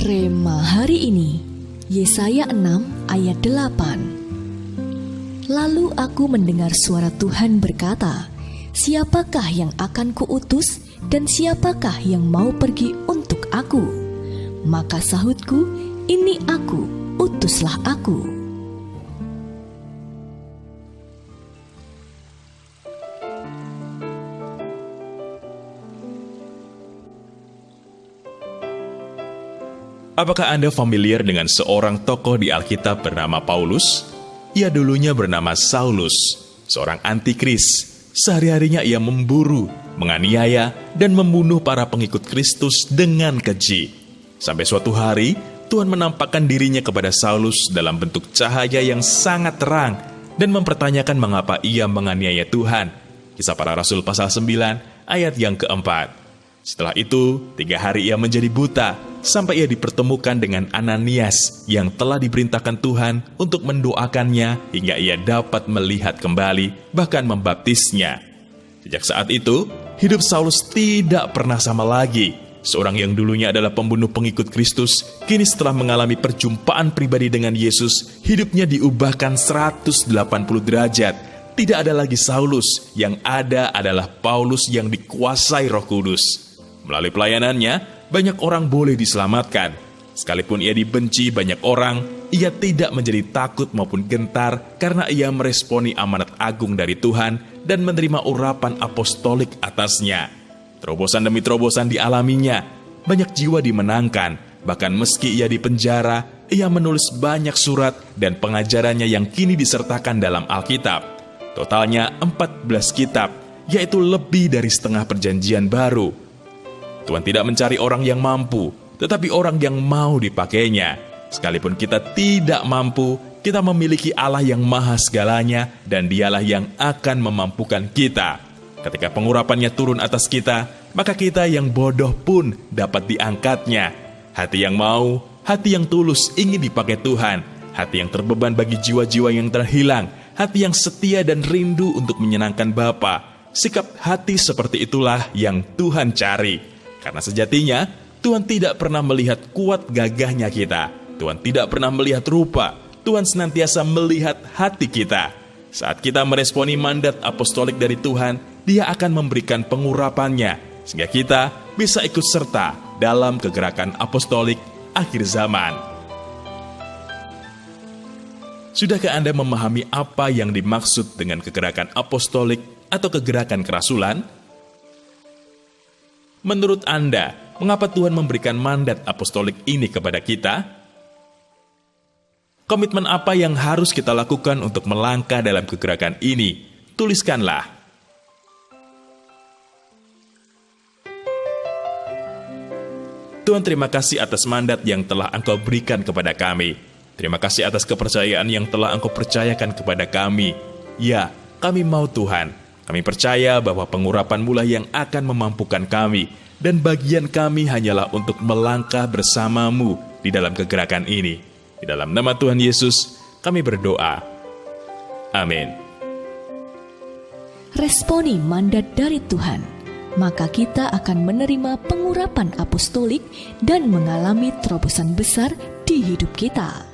Rema hari ini, Yesaya 6 ayat 8. Lalu aku mendengar suara Tuhan berkata, siapakah yang akan kuutus dan siapakah yang mau pergi untuk aku? Maka sahutku, ini aku, utuslah aku. Apakah Anda familiar dengan seorang tokoh di Alkitab bernama Paulus? Ia dulunya bernama Saulus, seorang antikris. Sehari-harinya ia memburu, menganiaya, dan membunuh para pengikut Kristus dengan keji. Sampai suatu hari, Tuhan menampakkan dirinya kepada Saulus dalam bentuk cahaya yang sangat terang dan mempertanyakan mengapa ia menganiaya Tuhan. Kisah Para Rasul pasal 9 ayat yang keempat. Setelah itu, 3 hari ia menjadi buta, sampai ia dipertemukan dengan Ananias yang telah diperintahkan Tuhan untuk mendoakannya hingga ia dapat melihat kembali, bahkan membaptisnya. Sejak saat itu, hidup Saulus tidak pernah sama lagi. Seorang yang dulunya adalah pembunuh pengikut Kristus, kini setelah mengalami perjumpaan pribadi dengan Yesus, hidupnya diubahkan 180 derajat. Tidak ada lagi Saulus, yang ada adalah Paulus yang dikuasai Roh Kudus. Melalui pelayanannya, banyak orang boleh diselamatkan. Sekalipun ia dibenci banyak orang, ia tidak menjadi takut maupun gentar karena ia meresponi amanat agung dari Tuhan dan menerima urapan apostolik atasnya. Terobosan demi terobosan dialaminya, banyak jiwa dimenangkan, bahkan meski ia dipenjara, ia menulis banyak surat dan pengajarannya yang kini disertakan dalam Alkitab. Totalnya 14 kitab, yaitu lebih dari setengah perjanjian baru. Tuhan tidak mencari orang yang mampu, tetapi orang yang mau dipakainya. Sekalipun kita tidak mampu, kita memiliki Allah yang maha segalanya, dan dialah yang akan memampukan kita. Ketika pengurapannya turun atas kita, maka kita yang bodoh pun dapat diangkatnya. Hati yang mau, hati yang tulus ingin dipakai Tuhan, hati yang terbeban bagi jiwa-jiwa yang terhilang, hati yang setia dan rindu untuk menyenangkan Bapa. Sikap hati seperti itulah yang Tuhan cari. Karena sejatinya, Tuhan tidak pernah melihat kuat gagahnya kita. Tuhan tidak pernah melihat rupa. Tuhan senantiasa melihat hati kita. Saat kita meresponi mandat apostolik dari Tuhan, Dia akan memberikan pengurapannya, sehingga kita bisa ikut serta dalam kegerakan apostolik akhir zaman. Sudahkah Anda memahami apa yang dimaksud dengan kegerakan apostolik atau kegerakan kerasulan? Menurut Anda, mengapa Tuhan memberikan mandat apostolik ini kepada kita? Komitmen apa yang harus kita lakukan untuk melangkah dalam kegerakan ini? Tuliskanlah. Tuhan, terima kasih atas mandat yang telah Engkau berikan kepada kami. Terima kasih atas kepercayaan yang telah Engkau percayakan kepada kami. Ya, kami mau Tuhan. Kami percaya bahwa pengurapan-Mu lah yang akan memampukan kami, dan bagian kami hanyalah untuk melangkah bersama-Mu di dalam kegerakan ini. Di dalam nama Tuhan Yesus, kami berdoa. Amin. Responi mandat dari Tuhan, maka kita akan menerima pengurapan apostolik dan mengalami terobosan besar di hidup kita.